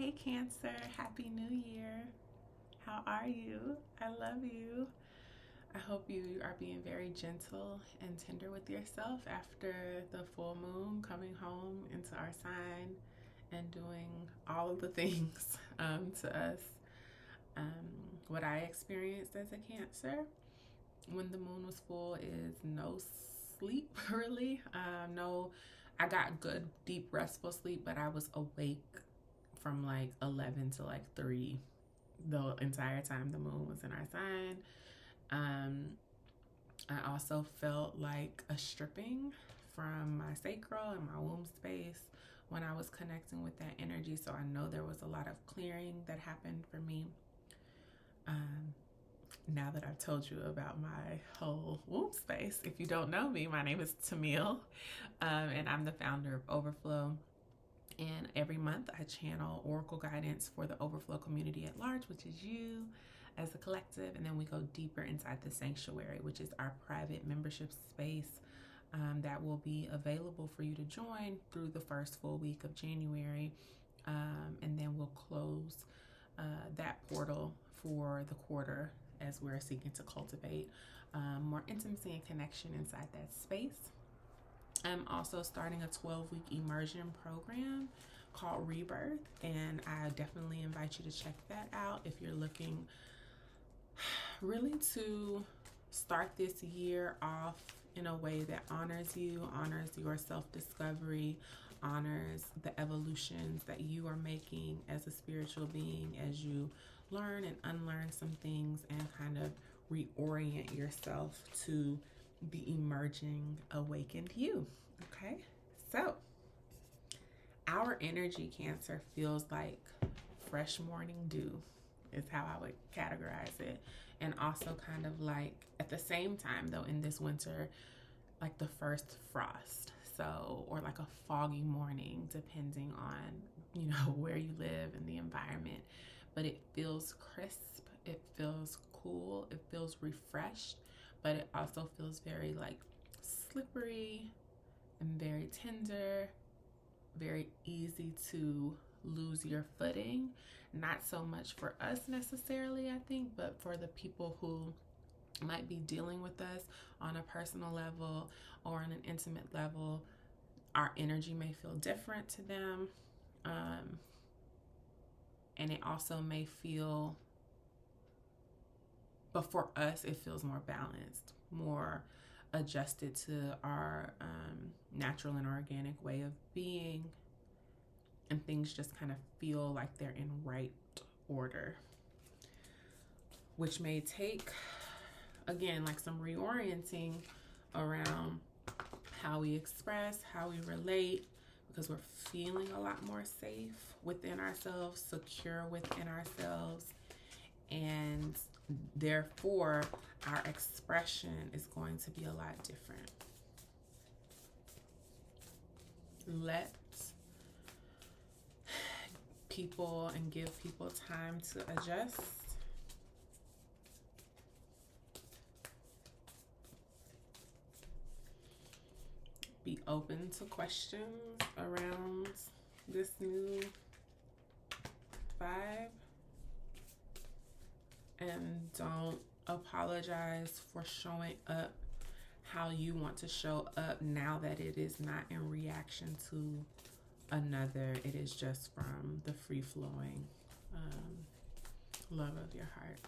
Hey Cancer, Happy New Year. How are you? I love you. I hope you are being very gentle and tender with yourself after the full moon, coming home into our sign and doing all of the things to us. What I experienced as a Cancer when the moon was full is no sleep, really. No, I got good, deep, restful sleep, but I was awake from like 11 to like 3 the entire time the moon was in our sign. Um, I also felt like a stripping from my sacral and my womb space when I was connecting with that energy. So I know there was a lot of clearing that happened for me. Um, now that I've told you about my whole womb space, if you don't know me, my name is Tamil, and I'm the founder of Overflow. And every month I channel oracle guidance for the Overflow community at large, which is you as a collective. And then we go deeper inside the sanctuary, which is our private membership space that will be available for you to join through the first full week of January. And then we'll close that portal for the quarter as we're seeking to cultivate more intimacy and connection inside that space. I'm also starting a 12-week immersion program called Rebirth, and I definitely invite you to check that out if you're looking really to start this year off in a way that honors you, honors your self-discovery, honors the evolutions that you are making as a spiritual being as you learn and unlearn some things and kind of reorient yourself to the emerging awakened you. Okay, so our energy, Cancer, feels like fresh morning dew is how I would categorize it. And also kind of like at the same time though in this winter, like the first frost. So, or like a foggy morning depending on, where you live and the environment. But it feels crisp, it feels cool, it feels refreshed, but it also feels very like slippery and very tender, very easy to lose your footing. Not so much for us necessarily, I think, but for the people who might be dealing with us on a personal level or on an intimate level. Our energy may feel different to them. And it also may feel, but for us, it feels more balanced, more adjusted to our natural and organic way of being. And things just kind of feel like they're in right order, which may take, again, like some reorienting around how we express, how we relate, because we're feeling a lot more safe within ourselves, secure within ourselves, and therefore our expression is going to be a lot different. Let people and give people time to adjust. Be open to questions around this new vibe. And don't apologize for showing up how you want to show up now that it is not in reaction to another. It is just from the free-flowing love of your heart.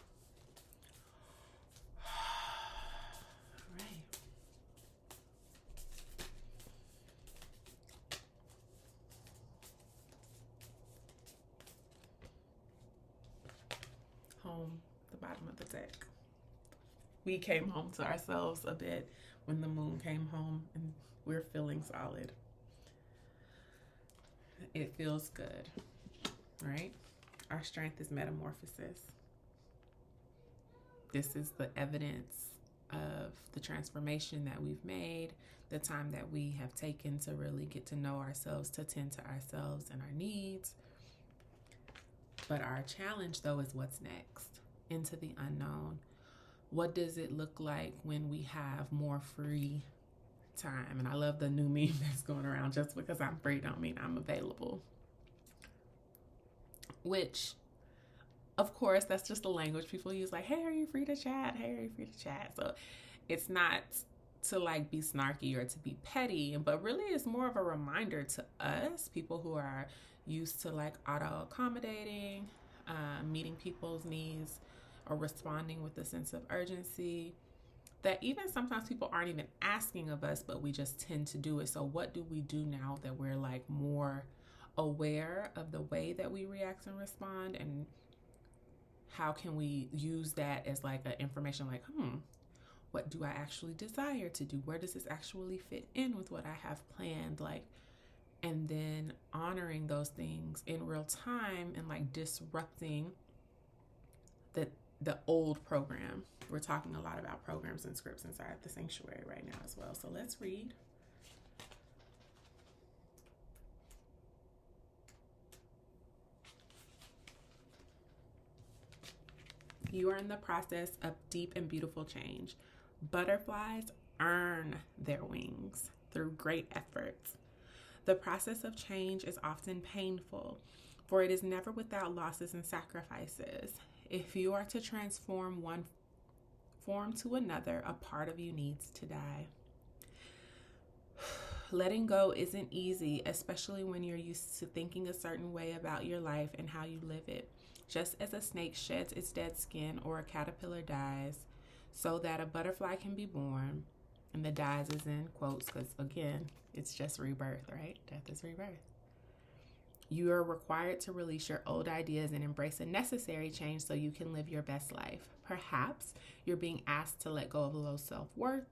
All right. Home, the bottom of the deck. We came home to ourselves a bit when the moon came home, and we're feeling solid. It feels good, right? Our strength is metamorphosis. This is the evidence of the transformation that we've made, the time that we have taken to really get to know ourselves, to tend to ourselves and our needs. But our challenge, though, is what's next, into the unknown. What does it look like when we have more free time? And I love the new meme that's going around, just because I'm free don't mean I'm available. which, of course, that's just the language people use, like, hey, are you free to chat? Hey, are you free to chat? So it's not to like be snarky or to be petty, but really it's more of a reminder to us, people who are used to like auto accommodating, meeting people's needs, or responding with a sense of urgency, that even sometimes people aren't even asking of us, but we just tend to do it. So what do we do now that we're like more aware of the way that we react and respond, and how can we use that as like an information, like, what do I actually desire to do? Where does this actually fit in with what I have planned? Like, and then honoring those things in real time and like disrupting the old program. We're talking a lot about programs and scripts inside the sanctuary right now as well. So let's read. You are in the process of deep and beautiful change. Butterflies earn their wings through great efforts. The process of change is often painful, for it is never without losses and sacrifices. If you are to transform one form to another, a part of you needs to die. Letting go isn't easy, especially when you're used to thinking a certain way about your life and how you live it. Just as a snake sheds its dead skin or a caterpillar dies, so that a butterfly can be born, and the dies is in quotes because, again, it's just rebirth, right? Death is rebirth. You are required to release your old ideas and embrace a necessary change so you can live your best life. Perhaps you're being asked to let go of low self-worth,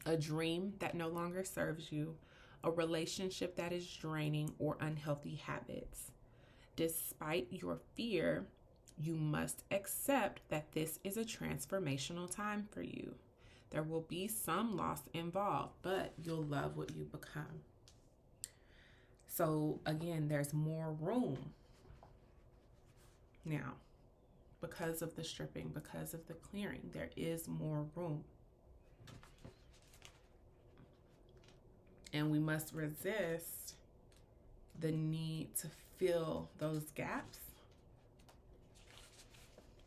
a dream that no longer serves you, a relationship that is draining, or unhealthy habits. Despite your fear, you must accept that this is a transformational time for you. There will be some loss involved, but you'll love what you become. So again, there's more room now because of the stripping, because of the clearing. There is more room. And we must resist the need to fill those gaps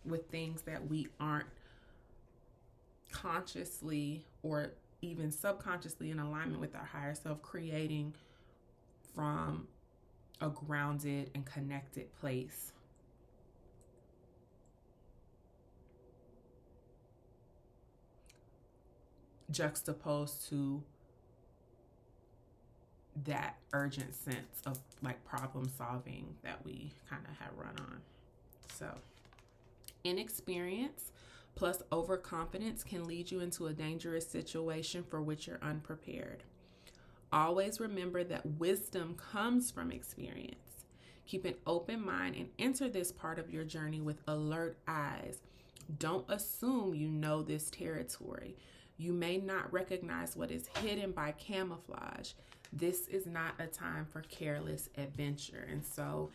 with things that we aren't consciously or even subconsciously in alignment with our higher self creating from a grounded and connected place. Juxtaposed to that urgent sense of like problem solving that we kind of have run on. So inexperience plus overconfidence can lead you into a dangerous situation for which you're unprepared. Always remember that wisdom comes from experience. Keep an open mind and enter this part of your journey with alert eyes. Don't assume you know this territory. You may not recognize what is hidden by camouflage. This is not a time for careless adventure. And so,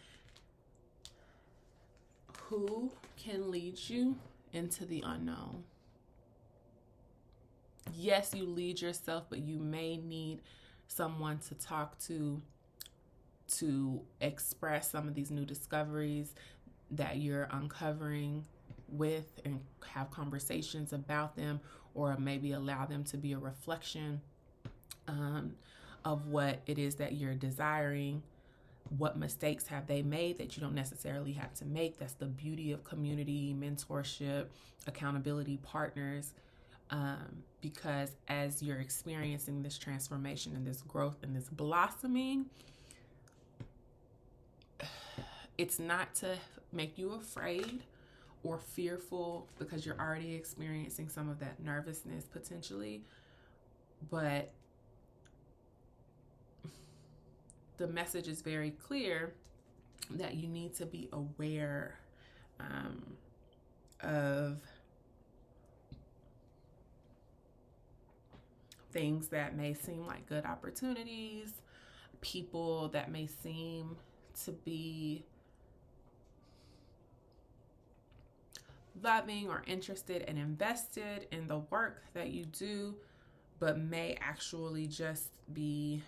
who can lead you into the unknown? Yes, you lead yourself, but you may need someone to talk to express some of these new discoveries that you're uncovering with, and have conversations about them, or maybe allow them to be a reflection of what it is that you're desiring. What mistakes have they made that you don't necessarily have to make? That's the beauty of community, mentorship, accountability partners. Because as you're experiencing this transformation and this growth and this blossoming, it's not to make you afraid or fearful, because you're already experiencing some of that nervousness potentially, but the message is very clear that you need to be aware of things that may seem like good opportunities, people that may seem to be loving or interested and invested in the work that you do, but may actually just be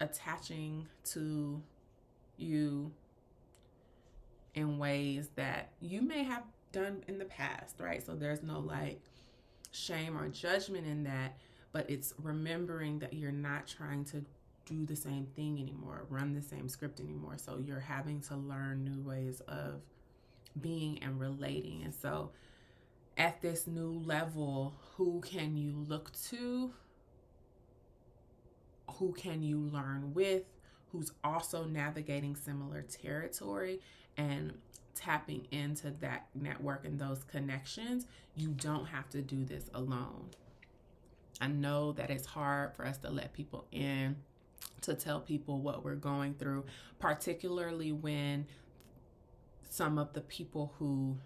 attaching to you in ways that you may have done in the past, right? So there's no like shame or judgment in that, but it's remembering that you're not trying to do the same thing anymore, run the same script anymore. So you're having to learn new ways of being and relating. And so at this new level, who can you look to? Who can you learn with? Who's also navigating similar territory and tapping into that network and those connections? You don't have to do this alone. I know that it's hard for us to let people in, to tell people what we're going through, particularly when some of the people who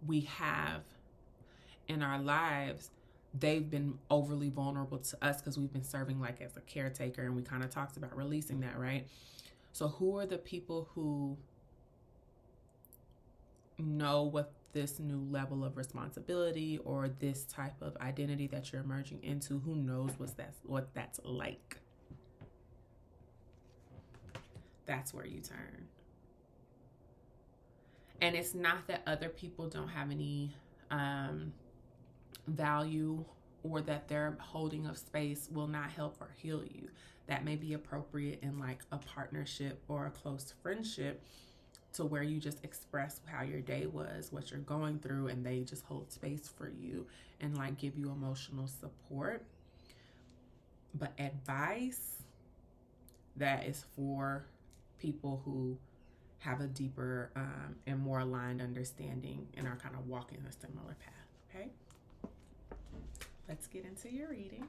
we have in our lives, they've been overly vulnerable to us because we've been serving like as a caretaker, and we kind of talked about releasing that, right? So who are the people who know what this new level of responsibility or this type of identity that you're emerging into, who knows what that's like? That's where you turn. And it's not that other people don't have any value or that their holding of space will not help or heal you. That may be appropriate in like a partnership or a close friendship, to where you just express how your day was, what you're going through, and they just hold space for you and like give you emotional support. But advice, that is for people who have a deeper and more aligned understanding and are kind of walking a similar path. Okay, let's get into your reading.